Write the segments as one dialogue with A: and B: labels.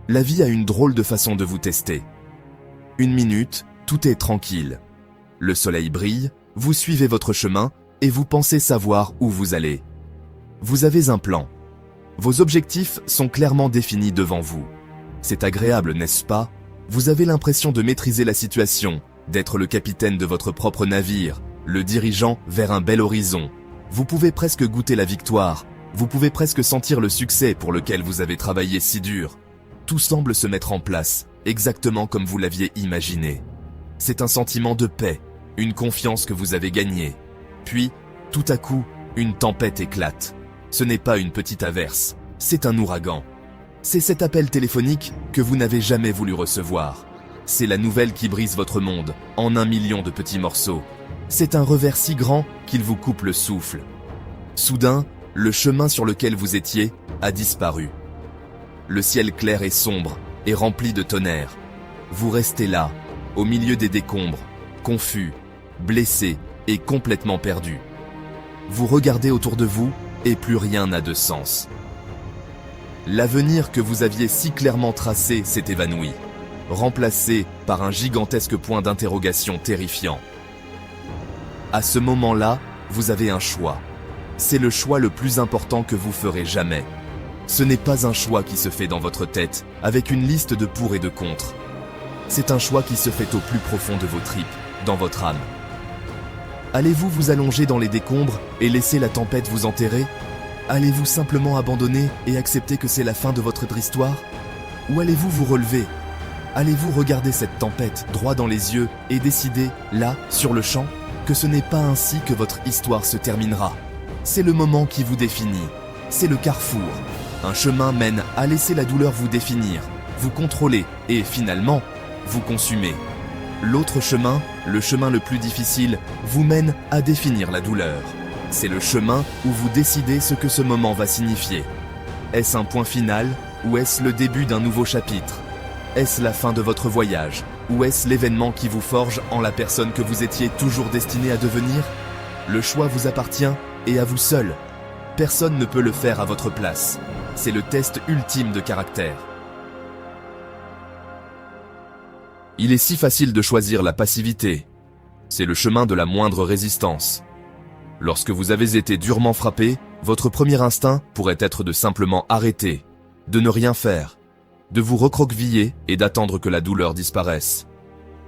A: La vie a une drôle de façon de vous tester. Une minute, tout est tranquille. Le soleil brille, vous suivez votre chemin et vous pensez savoir où vous allez. Vous avez un plan. Vos objectifs sont clairement définis devant vous. C'est agréable, n'est-ce pas? Vous avez l'impression de maîtriser la situation, d'être le capitaine de votre propre navire, le dirigeant vers un bel horizon. Vous pouvez presque goûter la victoire, vous pouvez presque sentir le succès pour lequel vous avez travaillé si dur. Tout semble se mettre en place, exactement comme vous l'aviez imaginé. C'est un sentiment de paix, une confiance que vous avez gagnée. Puis, tout à coup, une tempête éclate. Ce n'est pas une petite averse, c'est un ouragan. C'est cet appel téléphonique que vous n'avez jamais voulu recevoir. C'est la nouvelle qui brise votre monde en 1 million de petits morceaux. C'est un revers si grand qu'il vous coupe le souffle. Soudain, le chemin sur lequel vous étiez a disparu. Le ciel clair et sombre est rempli de tonnerre. Vous restez là, au milieu des décombres, confus, blessé et complètement perdu. Vous regardez autour de vous et plus rien n'a de sens. L'avenir que vous aviez si clairement tracé s'est évanoui, remplacé par un gigantesque point d'interrogation terrifiant. À ce moment-là, vous avez un choix. C'est le choix le plus important que vous ferez jamais. Ce n'est pas un choix qui se fait dans votre tête, avec une liste de pour et de contre. C'est un choix qui se fait au plus profond de vos tripes, dans votre âme. Allez-vous vous allonger dans les décombres et laisser la tempête vous enterrer? Allez-vous simplement abandonner et accepter que c'est la fin de votre histoire? Ou allez-vous vous relever? Allez-vous regarder cette tempête droit dans les yeux et décider, là, sur le champ, que ce n'est pas ainsi que votre histoire se terminera? C'est le moment qui vous définit. C'est le carrefour. Un chemin mène à laisser la douleur vous définir, vous contrôler et, finalement, vous consumer. L'autre chemin, le chemin le plus difficile, vous mène à définir la douleur. C'est le chemin où vous décidez ce que ce moment va signifier. Est-ce un point final ou est-ce le début d'un nouveau chapitre? Est-ce la fin de votre voyage ou est-ce l'événement qui vous forge en la personne que vous étiez toujours destiné à devenir? Le choix vous appartient et à vous seul. Personne ne peut le faire à votre place. C'est le test ultime de caractère. Il est si facile de choisir la passivité. C'est le chemin de la moindre résistance. Lorsque vous avez été durement frappé, votre premier instinct pourrait être de simplement arrêter, de ne rien faire, de vous recroqueviller et d'attendre que la douleur disparaisse.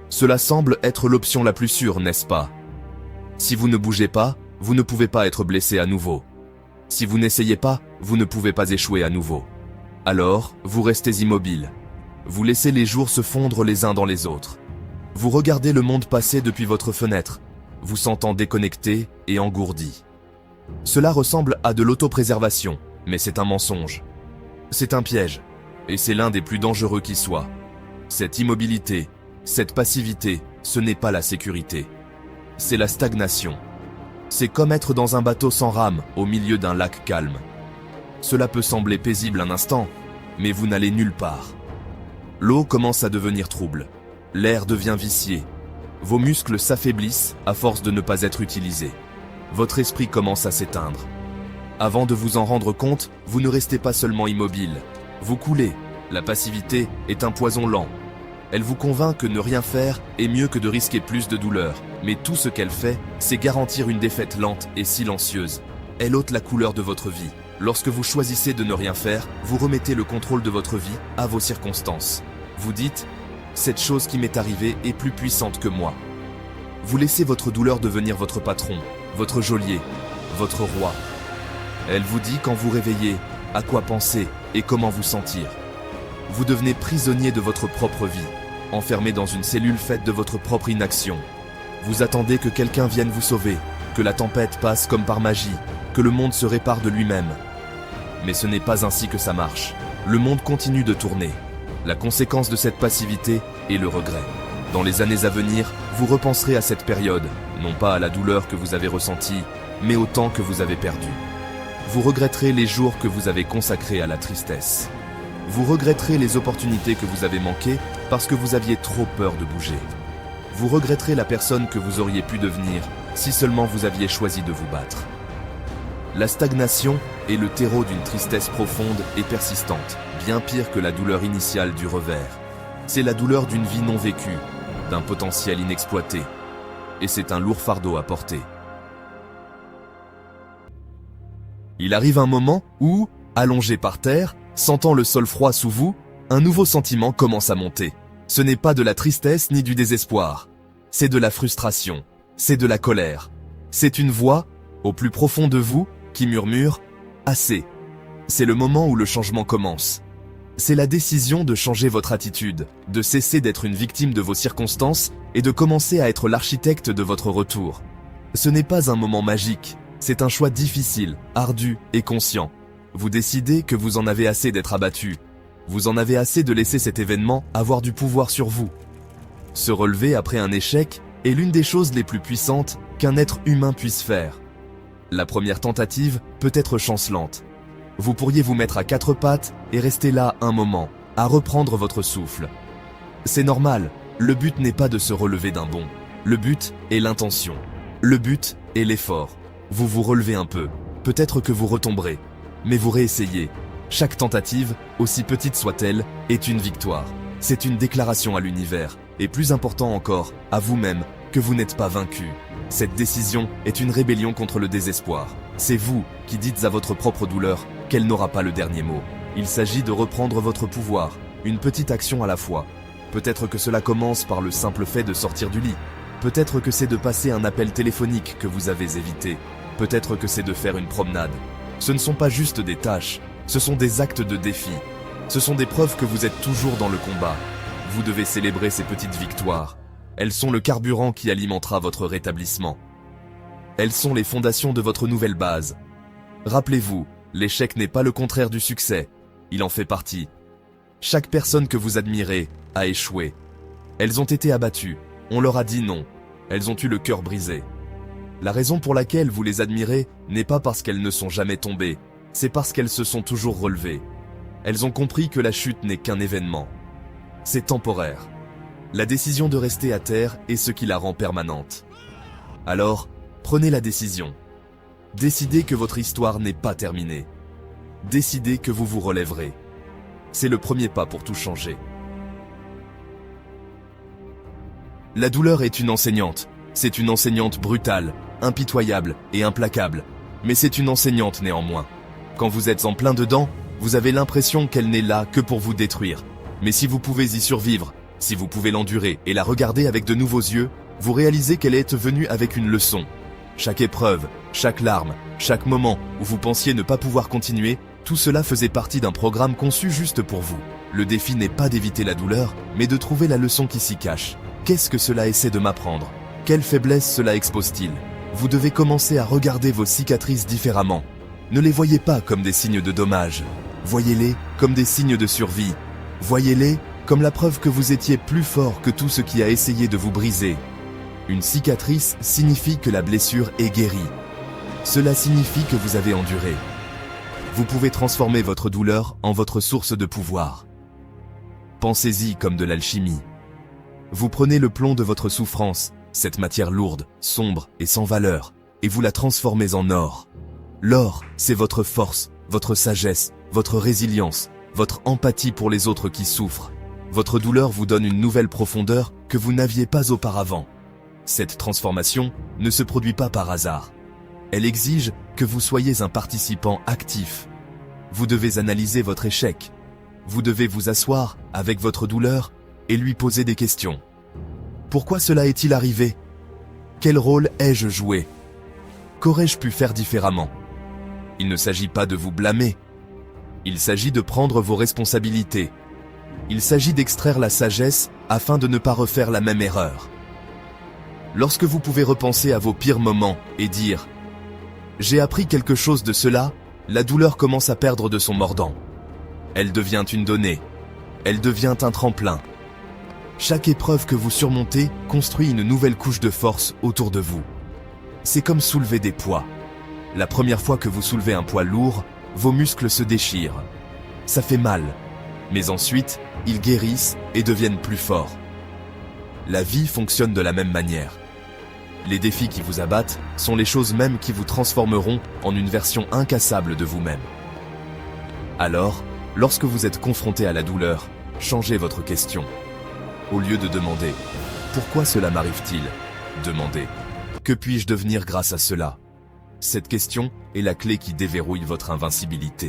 A: Cela semble être l'option la plus sûre, n'est-ce pas? Si vous ne bougez pas, vous ne pouvez pas être blessé à nouveau. Si vous n'essayez pas, vous ne pouvez pas échouer à nouveau. Alors, vous restez immobile. Vous laissez les jours se fondre les uns dans les autres. Vous regardez le monde passer depuis votre fenêtre, vous sentant déconnecté et engourdi. Cela ressemble à de l'autopréservation, mais c'est un mensonge. C'est un piège, et c'est l'un des plus dangereux qui soit. Cette immobilité, cette passivité, ce n'est pas la sécurité. C'est la stagnation. C'est comme être dans un bateau sans rame au milieu d'un lac calme. Cela peut sembler paisible un instant, mais vous n'allez nulle part. L'eau commence à devenir trouble. L'air devient vicié. Vos muscles s'affaiblissent à force de ne pas être utilisés. Votre esprit commence à s'éteindre. Avant de vous en rendre compte, vous ne restez pas seulement immobile. Vous coulez. La passivité est un poison lent. Elle vous convainc que ne rien faire est mieux que de risquer plus de douleur. Mais tout ce qu'elle fait, c'est garantir une défaite lente et silencieuse. Elle ôte la couleur de votre vie. Lorsque vous choisissez de ne rien faire, vous remettez le contrôle de votre vie à vos circonstances. Vous dites « Cette chose qui m'est arrivée est plus puissante que moi ». Vous laissez votre douleur devenir votre patron, votre geôlier, votre roi. Elle vous dit quand vous réveillez, à quoi penser et comment vous sentir. Vous devenez prisonnier de votre propre vie, enfermé dans une cellule faite de votre propre inaction. Vous attendez que quelqu'un vienne vous sauver, que la tempête passe comme par magie, que le monde se répare de lui-même. Mais ce n'est pas ainsi que ça marche. Le monde continue de tourner. La conséquence de cette passivité est le regret. Dans les années à venir, vous repenserez à cette période, non pas à la douleur que vous avez ressentie, mais au temps que vous avez perdu. Vous regretterez les jours que vous avez consacrés à la tristesse. Vous regretterez les opportunités que vous avez manquées parce que vous aviez trop peur de bouger. Vous regretterez la personne que vous auriez pu devenir si seulement vous aviez choisi de vous battre. La stagnation est le terreau d'une tristesse profonde et persistante, bien pire que la douleur initiale du revers. C'est la douleur d'une vie non vécue, d'un potentiel inexploité. Et c'est un lourd fardeau à porter. Il arrive un moment où, allongé par terre, sentant le sol froid sous vous, un nouveau sentiment commence à monter. Ce n'est pas de la tristesse ni du désespoir. C'est de la frustration. C'est de la colère. C'est une voix, au plus profond de vous, qui murmure « Assez ». C'est le moment où le changement commence. C'est la décision de changer votre attitude, de cesser d'être une victime de vos circonstances et de commencer à être l'architecte de votre retour. Ce n'est pas un moment magique, c'est un choix difficile, ardu et conscient. Vous décidez que vous en avez assez d'être abattu. Vous en avez assez de laisser cet événement avoir du pouvoir sur vous. Se relever après un échec est l'une des choses les plus puissantes qu'un être humain puisse faire. La première tentative peut être chancelante. Vous pourriez vous mettre à quatre pattes et rester là un moment, à reprendre votre souffle. C'est normal, le but n'est pas de se relever d'un bond. Le but est l'intention. Le but est l'effort. Vous vous relevez un peu, peut-être que vous retomberez, mais vous réessayez. Chaque tentative, aussi petite soit-elle, est une victoire. C'est une déclaration à l'univers, et plus important encore, à vous-même, que vous n'êtes pas vaincu. Cette décision est une rébellion contre le désespoir. C'est vous qui dites à votre propre douleur qu'elle n'aura pas le dernier mot. Il s'agit de reprendre votre pouvoir, une petite action à la fois. Peut-être que cela commence par le simple fait de sortir du lit. Peut-être que c'est de passer un appel téléphonique que vous avez évité. Peut-être que c'est de faire une promenade. Ce ne sont pas juste des tâches, ce sont des actes de défi. Ce sont des preuves que vous êtes toujours dans le combat. Vous devez célébrer ces petites victoires. Elles sont le carburant qui alimentera votre rétablissement. Elles sont les fondations de votre nouvelle base. Rappelez-vous, l'échec n'est pas le contraire du succès. Il en fait partie. Chaque personne que vous admirez a échoué. Elles ont été abattues. On leur a dit non. Elles ont eu le cœur brisé. La raison pour laquelle vous les admirez n'est pas parce qu'elles ne sont jamais tombées. C'est parce qu'elles se sont toujours relevées. Elles ont compris que la chute n'est qu'un événement. C'est temporaire. La décision de rester à terre est ce qui la rend permanente. Alors, prenez la décision. Décidez que votre histoire n'est pas terminée. Décidez que vous vous relèverez. C'est le premier pas pour tout changer. La douleur est une enseignante. C'est une enseignante brutale, impitoyable et implacable. Mais c'est une enseignante néanmoins. Quand vous êtes en plein dedans, vous avez l'impression qu'elle n'est là que pour vous détruire. Mais si vous pouvez y survivre, si vous pouvez l'endurer et la regarder avec de nouveaux yeux, vous réalisez qu'elle est venue avec une leçon. Chaque épreuve, chaque larme, chaque moment où vous pensiez ne pas pouvoir continuer, tout cela faisait partie d'un programme conçu juste pour vous. Le défi n'est pas d'éviter la douleur, mais de trouver la leçon qui s'y cache. Qu'est-ce que cela essaie de m'apprendre? Quelle faiblesse cela expose-t-il? Vous devez commencer à regarder vos cicatrices différemment. Ne les voyez pas comme des signes de dommage. Voyez-les comme des signes de survie. Voyez-les comme la preuve que vous étiez plus fort que tout ce qui a essayé de vous briser. Une cicatrice signifie que la blessure est guérie. Cela signifie que vous avez enduré. Vous pouvez transformer votre douleur en votre source de pouvoir. Pensez-y comme de l'alchimie. Vous prenez le plomb de votre souffrance, cette matière lourde, sombre et sans valeur, et vous la transformez en or. L'or, c'est votre force, votre sagesse, votre résilience, votre empathie pour les autres qui souffrent. Votre douleur vous donne une nouvelle profondeur que vous n'aviez pas auparavant. Cette transformation ne se produit pas par hasard. Elle exige que vous soyez un participant actif. Vous devez analyser votre échec. Vous devez vous asseoir avec votre douleur et lui poser des questions. Pourquoi cela est-il arrivé? Quel rôle ai-je joué? Qu'aurais-je pu faire différemment? Il ne s'agit pas de vous blâmer. Il s'agit de prendre vos responsabilités. Il s'agit d'extraire la sagesse afin de ne pas refaire la même erreur. Lorsque vous pouvez repenser à vos pires moments et dire « J'ai appris quelque chose de cela », la douleur commence à perdre de son mordant. Elle devient une donnée. Elle devient un tremplin. Chaque épreuve que vous surmontez construit une nouvelle couche de force autour de vous. C'est comme soulever des poids. La première fois que vous soulevez un poids lourd, vos muscles se déchirent. Ça fait mal. Mais ensuite, ils guérissent et deviennent plus forts. La vie fonctionne de la même manière. Les défis qui vous abattent sont les choses mêmes qui vous transformeront en une version incassable de vous-même. Alors, lorsque vous êtes confronté à la douleur, changez votre question. Au lieu de demander « Pourquoi cela m'arrive-t-il ?», demandez « Que puis-je devenir grâce à cela ?» Cette question est la clé qui déverrouille votre invincibilité.